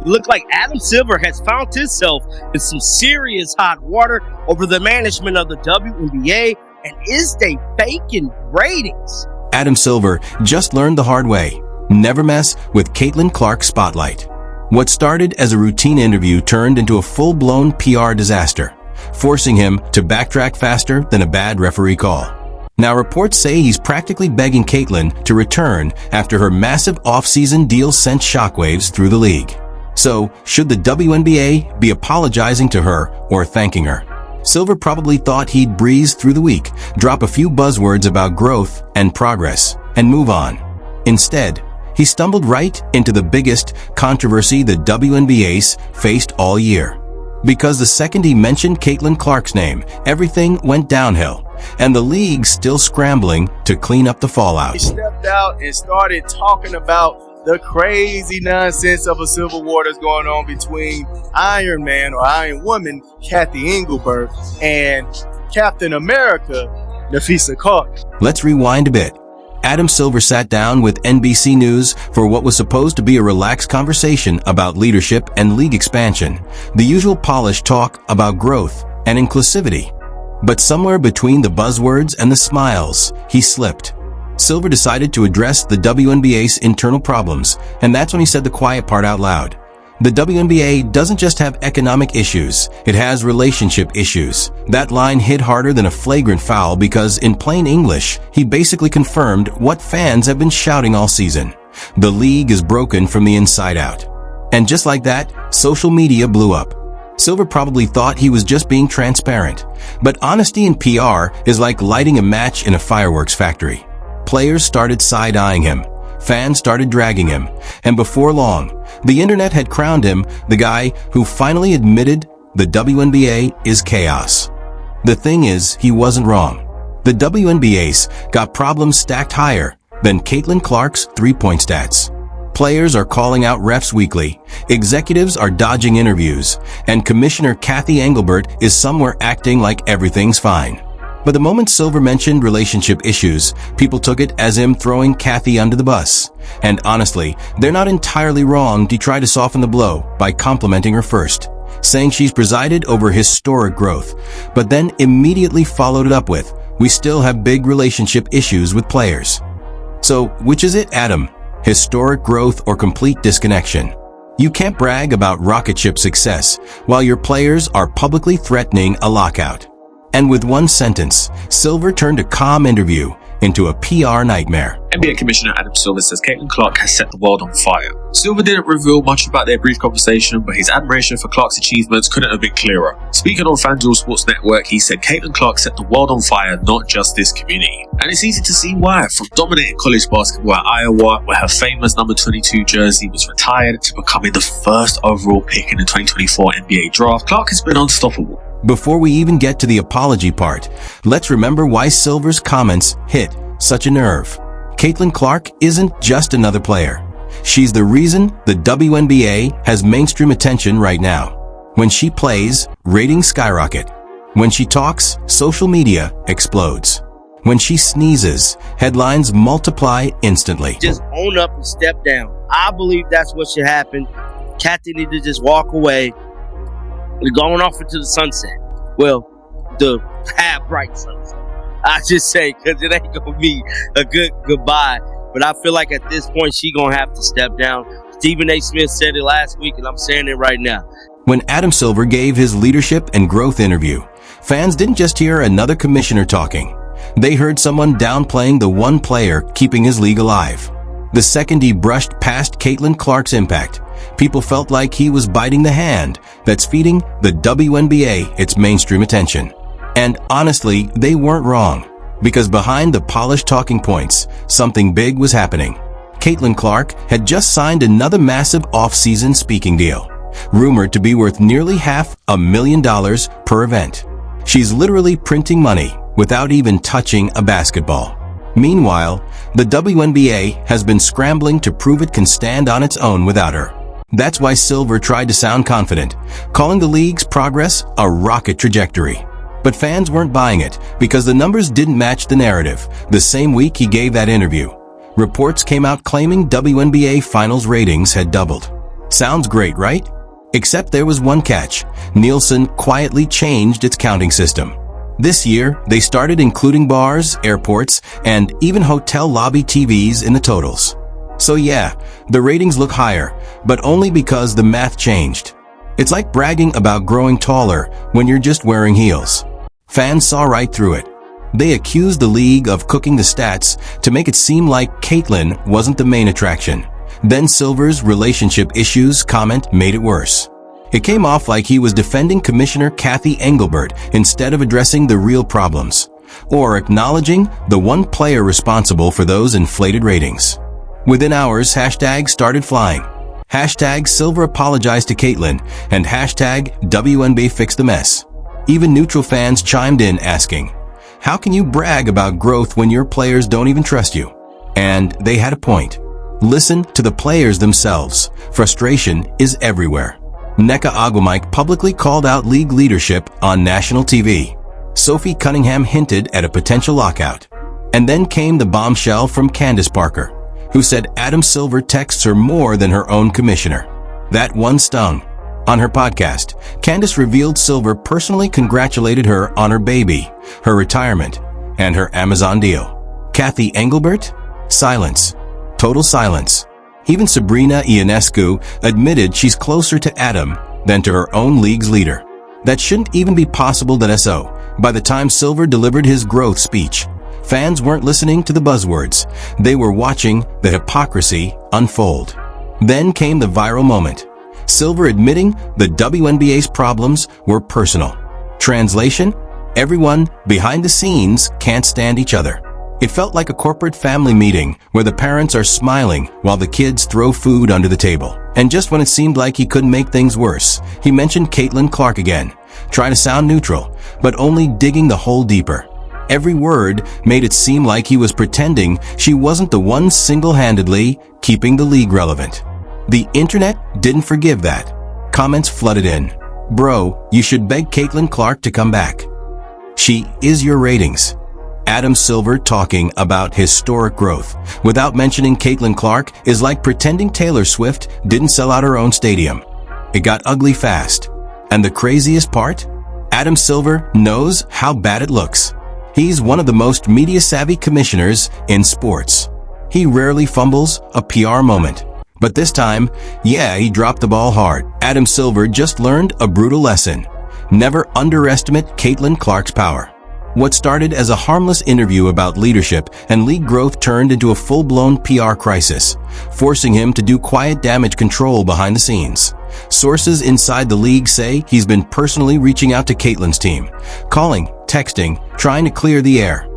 It looked like Adam Silver has found himself in some serious hot water over the management of the WNBA, and is they faking ratings? Adam Silver just learned the hard way. Never mess with Caitlin Clark's spotlight. What started as a routine interview turned into a full-blown PR disaster, forcing him to backtrack faster than a bad referee call. Now reports say he's practically begging Caitlin to return after her massive off-season deal sent shockwaves through the league. So, should the WNBA be apologizing to her or thanking her? Silver probably thought he'd breeze through the week, drop a few buzzwords about growth and progress, and move on. Instead, he stumbled right into the biggest controversy the WNBA's faced all year. Because the second he mentioned Caitlin Clark's name, everything went downhill, and the league's still scrambling to clean up the fallout. He stepped out and started talking about the crazy nonsense of a civil war that's going on between Iron Man or Iron Woman, Kathy Engelbert, and Captain America, Nafisa Clark. Let's rewind a bit. Adam Silver sat down with NBC News for what was supposed to be a relaxed conversation about leadership and league expansion, the usual polished talk about growth and inclusivity. But somewhere between the buzzwords and the smiles, he slipped. Silver decided to address the WNBA's internal problems, and that's when he said the quiet part out loud. The WNBA doesn't just have economic issues, it has relationship issues. That line hit harder than a flagrant foul because, in plain English, he basically confirmed what fans have been shouting all season. The league is broken from the inside out. And just like that, social media blew up. Silver probably thought he was just being transparent, but honesty in PR is like lighting a match in a fireworks factory. Players started side-eyeing him. Fans started dragging him, and before long, the internet had crowned him the guy who finally admitted the WNBA is chaos. The thing is, he wasn't wrong. The WNBA's got problems stacked higher than Caitlin Clark's three-point stats. Players are calling out refs weekly, executives are dodging interviews, and Commissioner Kathy Engelbert is somewhere acting like everything's fine. But the moment Silver mentioned relationship issues, people took it as him throwing Kathy under the bus. And honestly, they're not entirely wrong to try to soften the blow by complimenting her first, saying she's presided over historic growth, but then immediately followed it up with, "We still have big relationship issues with players." So, which is it, Adam? Historic growth or complete disconnection? You can't brag about rocket ship success while your players are publicly threatening a lockout. And with one sentence, Silver turned a calm interview into a PR nightmare. NBA Commissioner Adam Silver says Caitlin Clark has set the world on fire. Silver didn't reveal much about their brief conversation, but his admiration for Clark's achievements couldn't have been clearer. Speaking on FanDuel Sports Network, he said Caitlin Clark set the world on fire, not just this community. And it's easy to see why. From dominating college basketball at Iowa, where her famous number 22 jersey was retired, to becoming the first overall pick in the 2024 NBA draft, Clark has been unstoppable. Before we even get to the apology part, let's remember why Silver's comments hit such a nerve. Caitlin Clark isn't just another player. She's the reason the WNBA has mainstream attention right now. When she plays, ratings skyrocket. When she talks, social media explodes. When she sneezes, headlines multiply instantly. Just own up and step down. I believe that's what should happen. Kathy need to just walk away. We're going off into the sunset. Well, the half bright sunset. I just say, because it ain't going to be a good goodbye. But I feel like at this point, she going to have to step down. Stephen A. Smith said it last week, and I'm saying it right now. When Adam Silver gave his leadership and growth interview, fans didn't just hear another commissioner talking. They heard someone downplaying the one player keeping his league alive. The second he brushed past Caitlin Clark's impact, people felt like he was biting the hand that's feeding the WNBA its mainstream attention. And honestly, they weren't wrong, because behind the polished talking points, something big was happening. Caitlin Clark had just signed another massive off-season speaking deal, rumored to be worth nearly $500,000 per event. She's literally printing money without even touching a basketball. Meanwhile, the WNBA has been scrambling to prove it can stand on its own without her. That's why Silver tried to sound confident, calling the league's progress a rocket trajectory. But fans weren't buying it because the numbers didn't match the narrative. The same week he gave that interview, reports came out claiming WNBA finals ratings had doubled. Sounds great, right? Except there was one catch. Nielsen quietly changed its counting system. This year, they started including bars, airports, and even hotel lobby TVs in the totals. So yeah, the ratings look higher, but only because the math changed. It's like bragging about growing taller when you're just wearing heels. Fans saw right through it. They accused the league of cooking the stats to make it seem like Caitlyn wasn't the main attraction. Ben Silver's relationship issues comment made it worse. It came off like he was defending Commissioner Kathy Engelbert instead of addressing the real problems, or acknowledging the one player responsible for those inflated ratings. Within hours, hashtags started flying. Hashtag Silver apologized to Caitlyn, and hashtag WNBA fixed the mess. Even neutral fans chimed in asking, how can you brag about growth when your players don't even trust you? And they had a point. Listen to the players themselves. Frustration is everywhere. Nneka Ogwumike publicly called out league leadership on national TV. Sophie Cunningham hinted at a potential lockout. And then came the bombshell from Candace Parker, who said Adam Silver texts her more than her own commissioner. That one stung. On her podcast, Candace revealed Silver personally congratulated her on her baby, her retirement, and her Amazon deal. Kathy Engelbert? Silence. Total silence. Even Sabrina Ionescu admitted she's closer to Adam than to her own league's leader. That shouldn't even be possible. By the time Silver delivered his growth speech, fans weren't listening to the buzzwords. They were watching the hypocrisy unfold. Then came the viral moment. Silver admitting the WNBA's problems were personal. Translation? Everyone behind the scenes can't stand each other. It felt like a corporate family meeting where the parents are smiling while the kids throw food under the table. And just when it seemed like he couldn't make things worse, he mentioned Caitlyn Clark again, trying to sound neutral, but only digging the hole deeper. Every word made it seem like he was pretending she wasn't the one single-handedly keeping the league relevant. The internet didn't forgive that. Comments flooded in. Bro, you should beg Caitlyn Clark to come back. She is your ratings. Adam Silver talking about historic growth without mentioning Caitlyn Clark is like pretending Taylor Swift didn't sell out her own stadium. It got ugly fast. And the craziest part? Adam Silver knows how bad it looks. He's one of the most media-savvy commissioners in sports. He rarely fumbles a PR moment. But this time, yeah, he dropped the ball hard. Adam Silver just learned a brutal lesson. Never underestimate Caitlyn Clark's power. What started as a harmless interview about leadership and league growth turned into a full-blown PR crisis, forcing him to do quiet damage control behind the scenes. Sources inside the league say he's been personally reaching out to Caitlyn's team, calling, texting, trying to clear the air.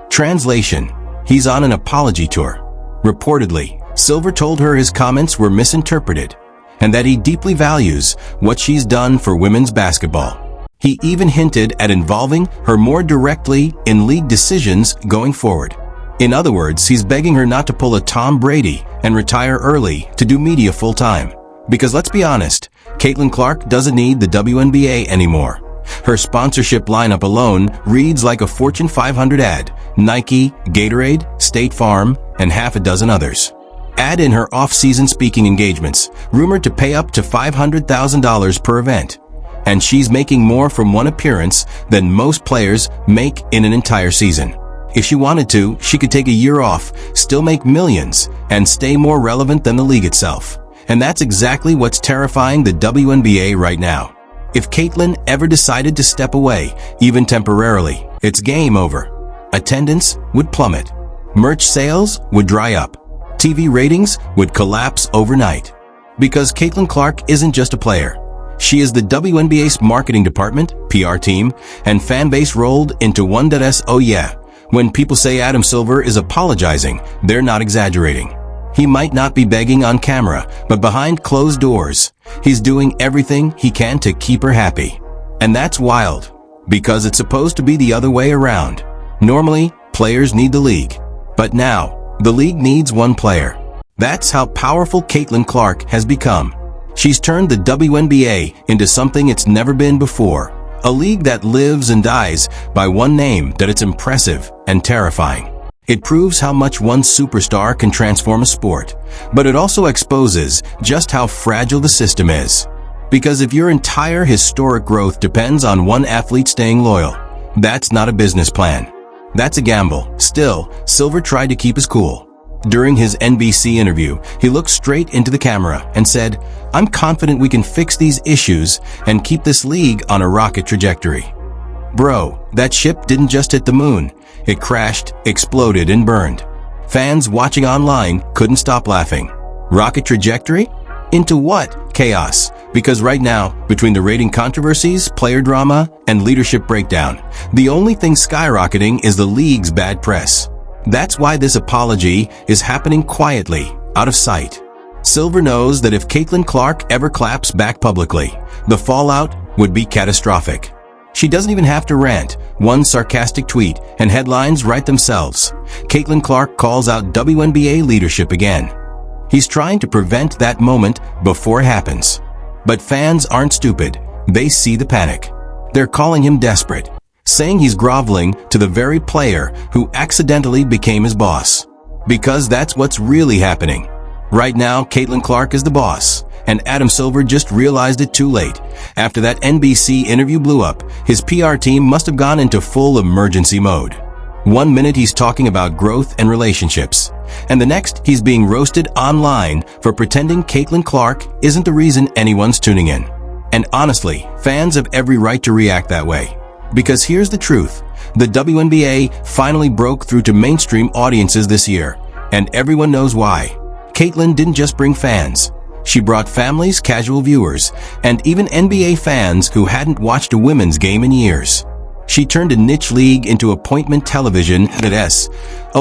Translation: he's on an apology tour. Reportedly, Silver told her his comments were misinterpreted and that he deeply values what she's done for women's basketball. He even hinted at involving her more directly in league decisions going forward. In other words, he's begging her not to pull a Tom Brady and retire early to do media full-time. Because let's be honest, Caitlyn Clark doesn't need the WNBA anymore. Her sponsorship lineup alone reads like a Fortune 500 ad: Nike, Gatorade, State Farm, and half a dozen others. Add in her off-season speaking engagements, rumored to pay up to $500,000 per event. And she's making more from one appearance than most players make in an entire season. If she wanted to, she could take a year off, still make millions, and stay more relevant than the league itself. And that's exactly what's terrifying the WNBA right now. If Caitlyn ever decided to step away, even temporarily, it's game over. Attendance would plummet. Merch sales would dry up. TV ratings would collapse overnight. Because Caitlyn Clark isn't just a player. She is the WNBA's marketing department, PR team, and fan base rolled into one. Oh yeah, when people say Adam Silver is apologizing, they're not exaggerating. He might not be begging on camera, but behind closed doors, he's doing everything he can to keep her happy. And that's wild, because it's supposed to be the other way around. Normally, players need the league. But now, the league needs one player. That's how powerful Caitlyn Clark has become. She's turned the WNBA into something it's never been before. A league that lives and dies by one name. That it's impressive and terrifying. It proves how much one superstar can transform a sport, but it also exposes just how fragile the system is. Because if your entire historic growth depends on one athlete staying loyal, that's not a business plan. That's a gamble. Still, Silver tried to keep his cool. During his NBC interview, he looked straight into the camera and said, "I'm confident we can fix these issues and keep this league on a rocket trajectory." Bro, that ship didn't just hit the moon. It crashed, exploded, and burned. Fans watching online couldn't stop laughing. Rocket trajectory? Into what? Chaos. Because right now, between the rating controversies, player drama, and leadership breakdown, the only thing skyrocketing is the league's bad press. That's why this apology is happening quietly, out of sight. Silver knows that if Caitlin Clark ever claps back publicly, the fallout would be catastrophic. She doesn't even have to rant. One sarcastic tweet and headlines write themselves. Caitlin Clark calls out WNBA leadership again. He's trying to prevent that moment before it happens. But fans aren't stupid. They see the panic. They're calling him desperate, saying he's groveling to the very player who accidentally became his boss. Because that's what's really happening. Right now, Caitlin Clark is the boss, and Adam Silver just realized it too late. After that NBC interview blew up, his PR team must have gone into full emergency mode. One minute he's talking about growth and relationships, and the next he's being roasted online for pretending Caitlin Clark isn't the reason anyone's tuning in. And honestly, fans have every right to react that way. Because here's the truth. The WNBA finally broke through to mainstream audiences this year, and everyone knows why. Caitlin didn't just bring fans. She brought families, casual viewers, and even NBA fans who hadn't watched a women's game in years. She turned a niche league into appointment television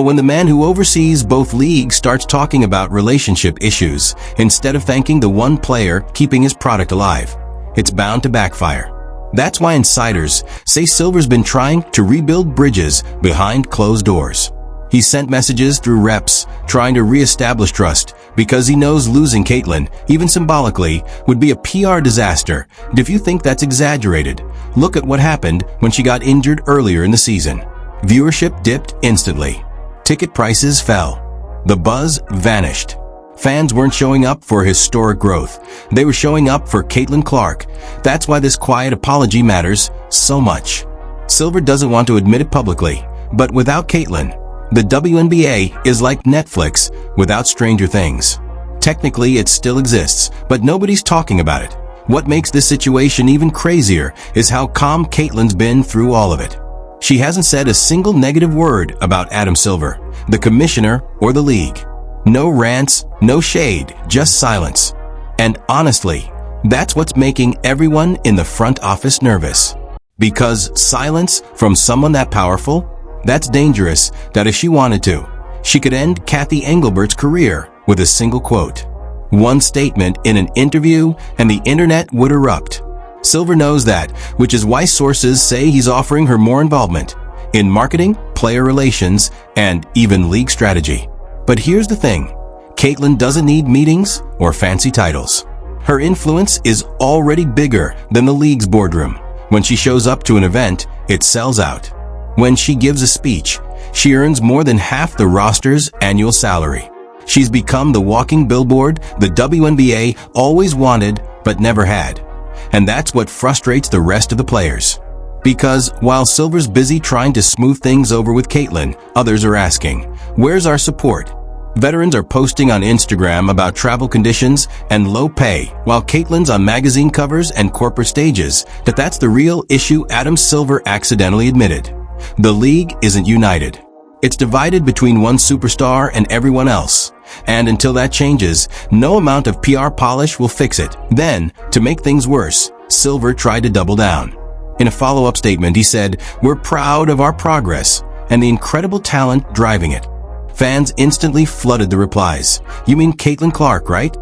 when the man who oversees both leagues starts talking about relationship issues instead of thanking the one player keeping his product alive, it's bound to backfire. That's why insiders say Silver's been trying to rebuild bridges behind closed doors. He sent messages through reps, trying to re-establish trust, because he knows losing Caitlin, even symbolically, would be a PR disaster. And if you think that's exaggerated, look at what happened when she got injured earlier in the season. Viewership dipped instantly. Ticket prices fell. The buzz vanished. Fans weren't showing up for historic growth. They were showing up for Caitlin Clark. That's why this quiet apology matters so much. Silver doesn't want to admit it publicly, but without Caitlin, the WNBA is like Netflix without Stranger Things. Technically, it still exists, but nobody's talking about it. What makes this situation even crazier is how calm Caitlin's been through all of it. She hasn't said a single negative word about Adam Silver, the commissioner, or the league. No rants, no shade, just silence. And honestly, that's what's making everyone in the front office nervous. Because silence from someone that powerful, that's dangerous. That if she wanted to, she could end Cathy Engelbert's career with a single quote. One statement in an interview and the internet would erupt. Silver knows that, which is why sources say he's offering her more involvement in marketing, player relations, and even league strategy. But here's the thing. Caitlin doesn't need meetings or fancy titles. Her influence is already bigger than the league's boardroom. When she shows up to an event, it sells out. When she gives a speech, she earns more than half the roster's annual salary. She's become the walking billboard the WNBA always wanted but never had. And that's what frustrates the rest of the players. Because while Silver's busy trying to smooth things over with Caitlin, others are asking, where's our support? Veterans are posting on Instagram about travel conditions and low pay, while Caitlin's on magazine covers and corporate stages. That's the real issue Adam Silver accidentally admitted. The league isn't united. It's divided between one superstar and everyone else. And until that changes, no amount of PR polish will fix it. Then, to make things worse, Silver tried to double down. In a follow-up statement, he said, "We're proud of our progress and the incredible talent driving it." Fans instantly flooded the replies. You mean Caitlin Clark, right?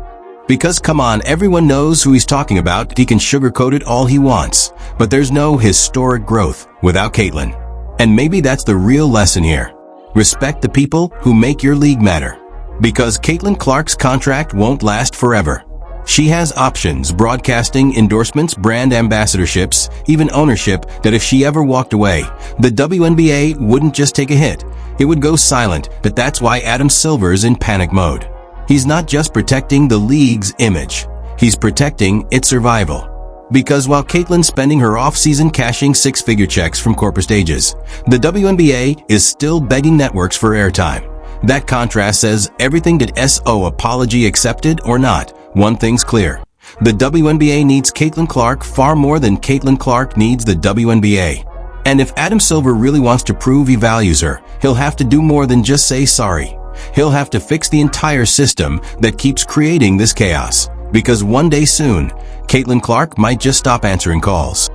Because come on, everyone knows who he's talking about. He can sugarcoat it all he wants. But there's no historic growth without Caitlin. And maybe that's the real lesson here. Respect the people who make your league matter. Because Caitlin Clark's contract won't last forever. She has options, broadcasting, endorsements, brand ambassadorships, even ownership, that if she ever walked away, the WNBA wouldn't just take a hit. It would go silent, but that's why Adam Silver's in panic mode. He's not just protecting the league's image. He's protecting its survival. Because while Caitlyn's spending her off-season cashing six-figure checks from corporate stages, the WNBA is still begging networks for airtime. That contrast says everything that SO apology accepted or not. One thing's clear. The WNBA needs Caitlin Clark far more than Caitlin Clark needs the WNBA. And if Adam Silver really wants to prove he values her, he'll have to do more than just say sorry. He'll have to fix the entire system that keeps creating this chaos. Because one day soon, Caitlin Clark might just stop answering calls.